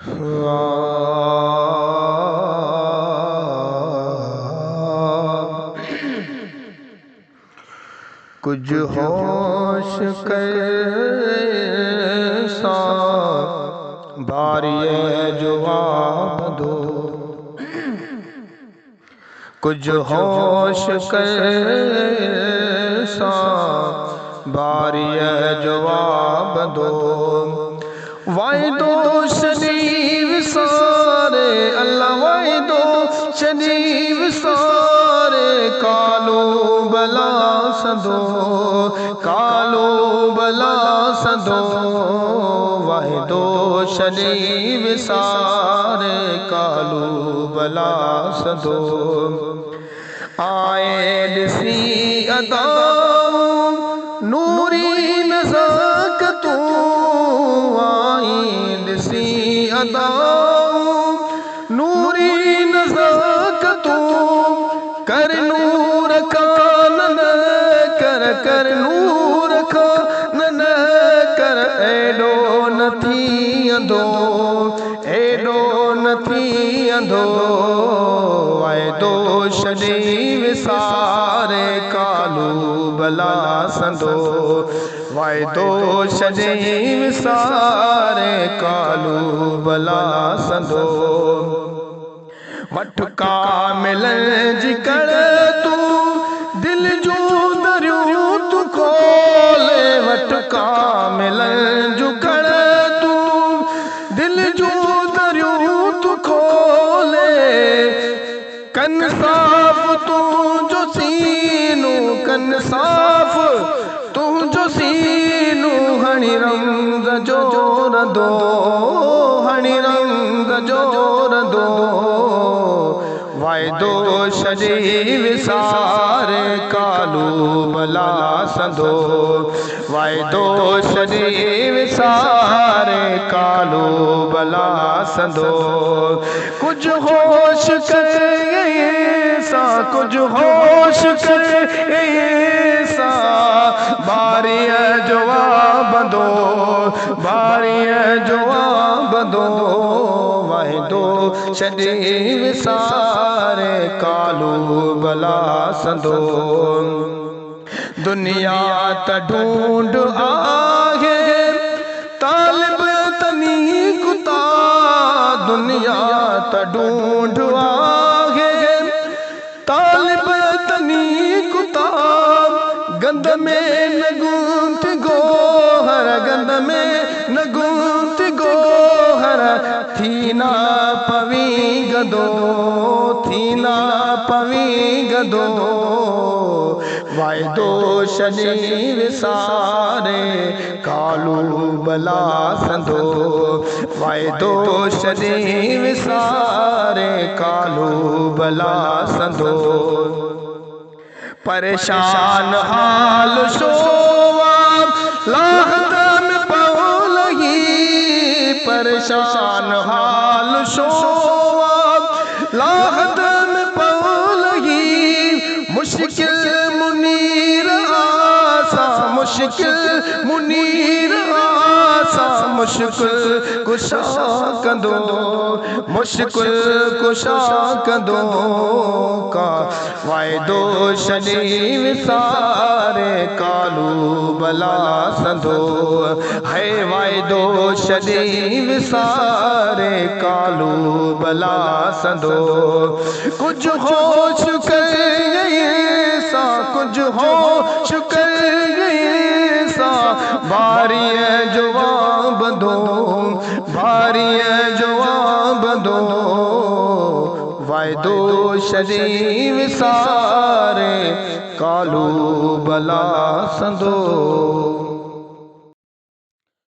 कुछ होश कैसा बारिए जवाब दो, कुछ होश कैसा बारिए जवाब दो। वाइदो शरीफ सारे अल्लाह वाइदो शरीफ सारे कालो बला सदो, कालो बला सदो। वाइदो शरीफ सारे कालो बला सदो। आए दिसी अदा नूरी नज़ाकतू, सी अदा नूरी नज़ाकतू। कर नूर का न कर, कर नूर का न कर। एडो नथी अंधो, एडो नथी अंधो। वाइदो शरीफ सारे कालू बला संदो, वाइदो शरीफ सारे कालू बला संदो। वठ कामिल जिकर तू दिल जो दरियो तू खोले, वठ कामिल जुकर तू दिल जो दरियो तू खोले। कन साफ तू जो सीनू, कन साफ तू जो सीनू। हणी रंग जोर दो, हणी रंग जोर दो। वाइदो शरीफ सारे कालू बला संदो, वाइदो शरीफ सारे कालू बला संदो। कुछ होश करे सा, कुछ होश करे सा बारिय जवाब दो, बारिय जवाब दो। वाइदो शरीफ सारे कालू बला संदो। दुनिया त ढूंढ आहे तालिब तनी कुता, दुनिया त ढूंढ आहे तालिब तनी कुता। गंद में न गूंथ गोहर, गंद में न गूंथ गोहर। थी ना पवी गदो, थी ना पवी गदो। वाइदो शरीफ सारे कालू बला संदो, वाइदो शरीफ सारे कालू बला संदो। परेशान हाल शोवा लाहत में पौलगी, परेशान हाल शोवा लाहत में पौलगी। मुश्किल मुनीर आसा, मुश्किल मुनीर आसा। मुश्किल कुशा कंदो, मुश्किल कुशा कंदो का। वाइदो शरीफ सारे कालू बला संदो, है वाइदो शरीफ सारे कालू बला संदो। कुछ होश करे सा, कुछ होश करे सा बारिय जवाब दो, बारिय जवाब दो। वाइदो शरीफ सारे कालू बला संदो।